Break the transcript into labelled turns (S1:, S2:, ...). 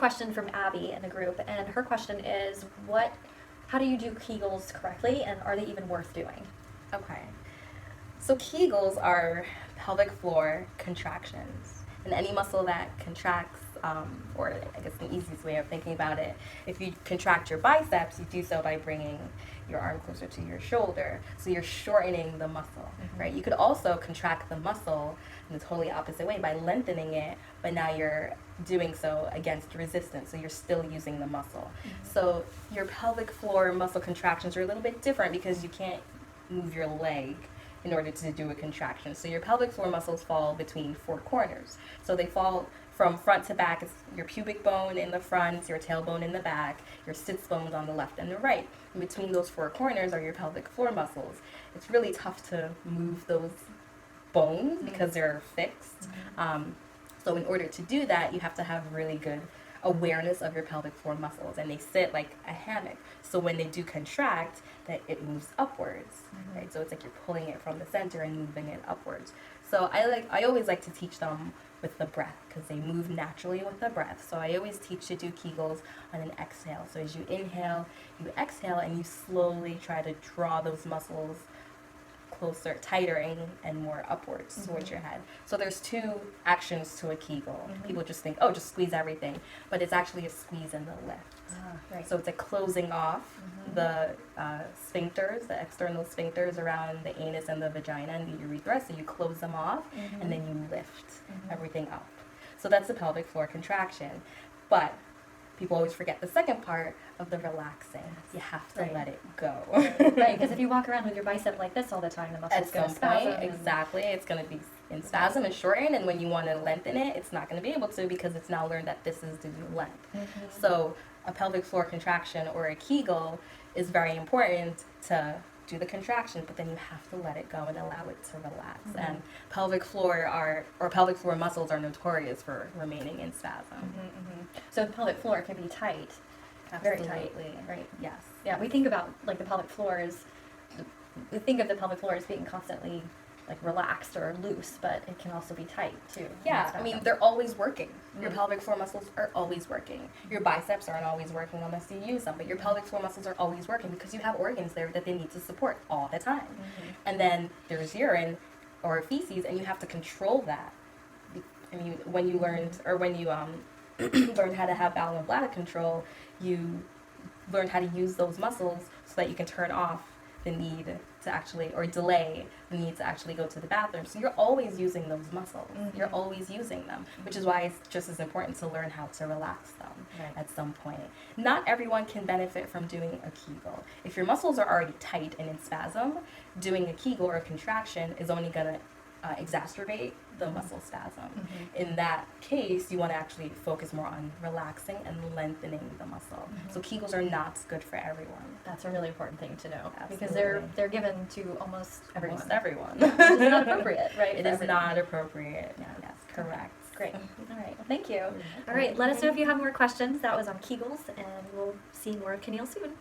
S1: question from Abby in the group, and her question is, how do you do Kegels correctly, and are they even worth doing?
S2: Okay. So Kegels are pelvic floor contractions. And any muscle that contracts, or I guess the easiest way of thinking about it, if you contract your biceps, you do so by bringing your arm closer to your shoulder. So you're shortening the muscle, right? You could also contract the muscle in the totally opposite way by lengthening it, but now you're doing so against resistance, so you're still using the muscle. So your pelvic floor muscle contractions are a little bit different because you can't move your leg in order to do a contraction. So your pelvic floor muscles fall between four corners. So they fall from front to back. It's your pubic bone in the front, your tailbone in the back, your sits bones on the left and the right. In between those four corners are your pelvic floor muscles. It's really tough to move those bones because they're fixed. So in order to do that, you have to have really good awareness of your pelvic floor muscles, and they sit like a hammock. So when they do contract, that it moves upwards, right? So it's like you're pulling it from the center and moving it upwards. So I always like to teach them with the breath because they move naturally with the breath. So I always teach to do Kegels on an exhale. So as you inhale, you exhale, and you slowly try to draw those muscles closer, tighter, and more upwards towards your head. So there's two actions to a Kegel. People just think, oh, just squeeze everything, but it's actually a squeeze and the lift.
S1: Right.
S2: So it's a closing off the sphincters, the external sphincters around the anus and the vagina and the urethra. So you close them off, and then you lift everything up. So that's the pelvic floor contraction. But people always forget the second part of the relaxing. You have to let it go.
S1: Right, because if you walk around with your bicep like this all the time, the muscle's going to spasm.
S2: Exactly. It's going to be in spasm and shorten, and when you want to lengthen it, it's not going to be able to because it's now learned that this is the new length. So a pelvic floor contraction or a Kegel is very important to do the contraction, but then you have to let it go and allow it to relax. And pelvic floor muscles are notorious for remaining in spasm.
S1: So the pelvic floor can be tight.
S2: Absolutely.
S1: Very tight, right?
S2: Yes.
S1: Yeah, we think about like the pelvic floor as we think of the pelvic floor as being constantly like relaxed or loose, but it can also be tight too.
S2: Yeah, I mean, they're always working. Your pelvic floor muscles are always working. Your biceps aren't always working unless you use them, but your pelvic floor muscles are always working because you have organs there that they need to support all the time. And then there's urine or feces, and you have to control that. I mean, when you learned, or when you learned how to have bowel and bladder control, you learned how to use those muscles so that you can turn off the need to actually, or delay the need to actually go to the bathroom. So you're always using those muscles. You're always using them, which is why it's just as important to learn how to relax them at some point. Not everyone can benefit from doing a Kegel. If your muscles are already tight and in spasm, doing a Kegel or a contraction is only going to exacerbate the muscle spasm. In that case, you want to actually focus more on relaxing and lengthening the muscle. So Kegels are not good for everyone.
S1: That's a really important thing to know.
S2: Absolutely.
S1: Because they're given to almost everyone.
S2: Almost everyone.
S1: Which is not appropriate, right?
S2: It is not appropriate. Yes, correct.
S1: Great. All right. Well, thank you. All right. Let us know if you have more questions. That was on Kegels, and we'll see more of Keneal soon.